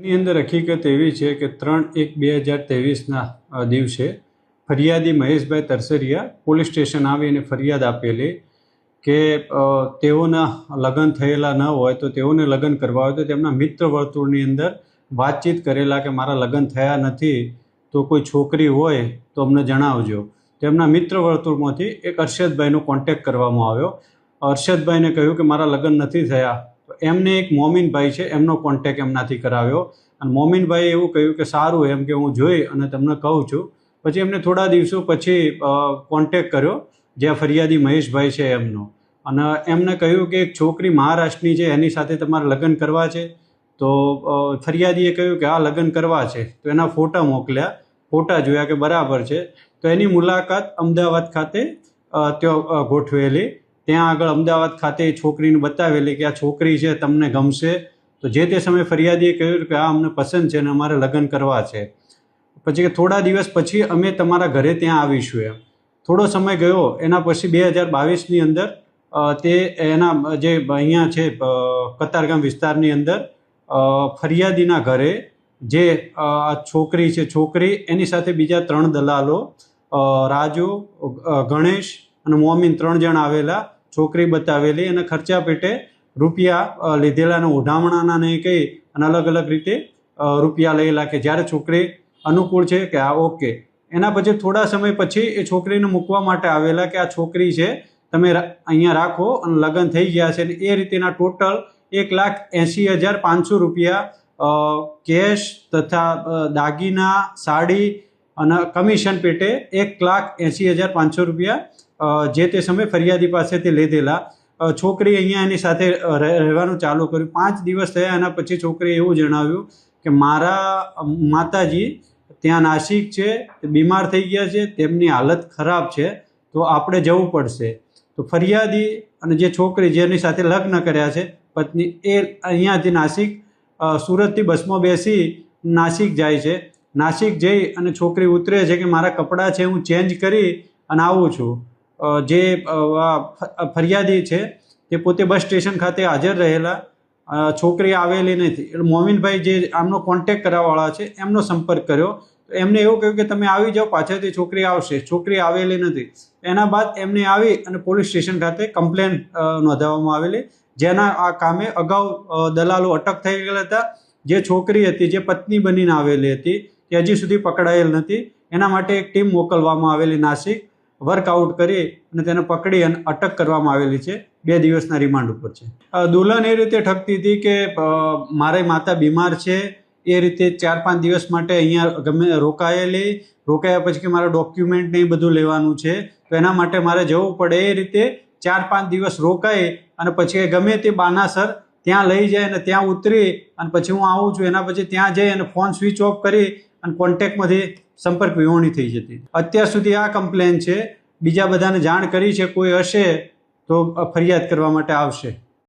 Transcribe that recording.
એની અંદર હકીકત એવી છે કે 3/1/2023ના દિવસે ફરિયાદી મહેશભાઈ તરસરિયા પોલીસ સ્ટેશન આવી અને ફરિયાદ આપેલી કે તેઓના લગ્ન થયેલા ન હોય તો તેઓને લગ્ન કરવા હોય તો તેમના મિત્ર વર્તુળની અંદર વાતચીત કરેલા કે મારા લગ્ન થયા નથી તો કોઈ છોકરી હોય તો અમને જણાવજો. તેમના મિત્ર વર્તુળમાંથી એક અરશદભાઈનો કોન્ટેક્ટ કરવામાં આવ્યો. અરશદભાઈને કહ્યું કે મારા લગ્ન નથી થયા. એમને એક મોમીનભાઈ છે એમનો કોન્ટેક્ટ એમનાથી કરાવ્યો અને મોમીનભાઈએ એવું કહ્યું કે સારું એમ કે હું જોઈ અને તમને કહું છું. પછી એમને થોડા દિવસો પછી કોન્ટેક્ટ કર્યો જ્યાં ફરિયાદી મહેશભાઈ છે એમનો અને એમને કહ્યું કે એક છોકરી મહારાષ્ટ્રની છે એની સાથે તમારે લગ્ન કરવા છે. તો ફરિયાદીએ કહ્યું કે હા લગ્ન કરવા છે. તો એના ફોટા મોકલ્યા, ફોટા જોયા કે બરાબર છે. તો એની મુલાકાત અમદાવાદ ખાતે ત્યાં ગોઠવેલી. ત્યાં આગળ અમદાવાદ ખાતે એ છોકરીને બતાવેલી કે આ છોકરી છે તમને ગમશે. તો જે તે સમયે ફરિયાદીએ કહ્યું કે આ અમને પસંદ છે અને અમારે લગ્ન કરવા છે. પછી કે થોડા દિવસ પછી અમે તમારા ઘરે ત્યાં આવીશું એમ. થોડો સમય ગયો એના પછી 2022ની અંદર તે એના જે અહીંયા છે કતારગામ વિસ્તારની અંદર ફરિયાદીના ઘરે જે આ છોકરી છે છોકરી એની સાથે બીજા 3 દલાલો રાજુ, ગણેશ અને મોમીન 3 જણ આવેલા. છોકરી બતાવેલી અને ખર્ચા પેટે રૂપિયા લીધેલા અને ઉઢામણાના નહીં કહી અને અલગ અલગ રીતે રૂપિયા લેલા કે જ્યારે છોકરી અનુકૂળ છે કે આ ઓકે. એના પછી થોડા સમય પછી એ છોકરીને મૂકવા માટે આવેલા કે આ છોકરી છે તમે અહીંયા રાખો અને લગ્ન થઈ ગયા છે. અને એ રીતેના ટોટલ 1,80,500 રૂપિયા કેશ તથા દાગીના, સાડી અને કમિશન પેટે 1,80,500 રૂપિયા જે તે સમયે ફરિયાદી પાસેથી લીધેલા. છોકરી અહીંયા એની સાથે રહેવાનું ચાલુ કર્યું. 5 દિવસ થયા એના પછી છોકરીએ એવું જણાવ્યું કે મારા માતાજી ત્યાં નાસિક છે, બીમાર થઈ ગયા છે, તેમની હાલત ખરાબ છે, તો આપણે જવું પડશે. તો ફરિયાદી અને જે છોકરી જેની સાથે લગ્ન કર્યા છે પત્ની એ અહીંયાથી નાસિક સુરતથી બસમાં બેસી નાસિક જાય છે. નાસિક જઈ અને છોકરી ઉતરે છે કે મારા કપડાં છે હું ચેન્જ કરી અને આવું છું. જે ફરિયાદી છે તે પોતે બસ સ્ટેશન ખાતે હાજર રહેલા. છોકરી આવેલી નથી એટલે મોમીનભાઈ જે આમનો કોન્ટેક્ટ કરાવવાળા છે એમનો સંપર્ક કર્યો. તો એમને એવું કહ્યું કે તમે આવી જાઓ, પાછળથી છોકરી આવશે. છોકરી આવેલી નથી. એના બાદ એમને આવી અને પોલીસ સ્ટેશન ખાતે કમ્પ્લેન નોંધાવવામાં આવેલી. જેના આ કામે અગાઉ દલાલો અટક થઈ ગયેલા હતા. જે છોકરી હતી જે પત્ની બનીને આવેલી હતી તે હજી સુધી પકડાયેલ નથી. એના માટે એક ટીમ મોકલવામાં આવેલી નાસિક, વર્કઆઉટ કરી અને તેને પકડી અને અટક કરવામાં આવેલી છે. 2 દિવસના રિમાન્ડ ઉપર છે. દુલ્હન એ રીતે ઠગતી હતી કે મારી માતા બીમાર છે એ રીતે 4-5 દિવસ માટે અહીંયા ગમે રોકાયા પછી કે મારા ડોક્યુમેન્ટ ને એ બધું લેવાનું છે તો એના માટે મારે જવું પડે. એ રીતે 4-5 દિવસ રોકાઈ અને પછી ગમે તે બાનાસર ત્યાં લઈ જાય અને ત્યાં ઉતરી અને પછી હું આવું છું. એના પછી ત્યાં જઈ અને ફોન સ્વિચ ઓફ કરી અને કોન્ટેક્ટમાંથી સંપર્ક વિહોણી થઈ જતી. અત્યાર સુધી આ કમ્પ્લેન છે. બીજા બધાને જાણ કરી છે, કોઈ હશે તો ફરિયાદ કરવા માટે આવશે.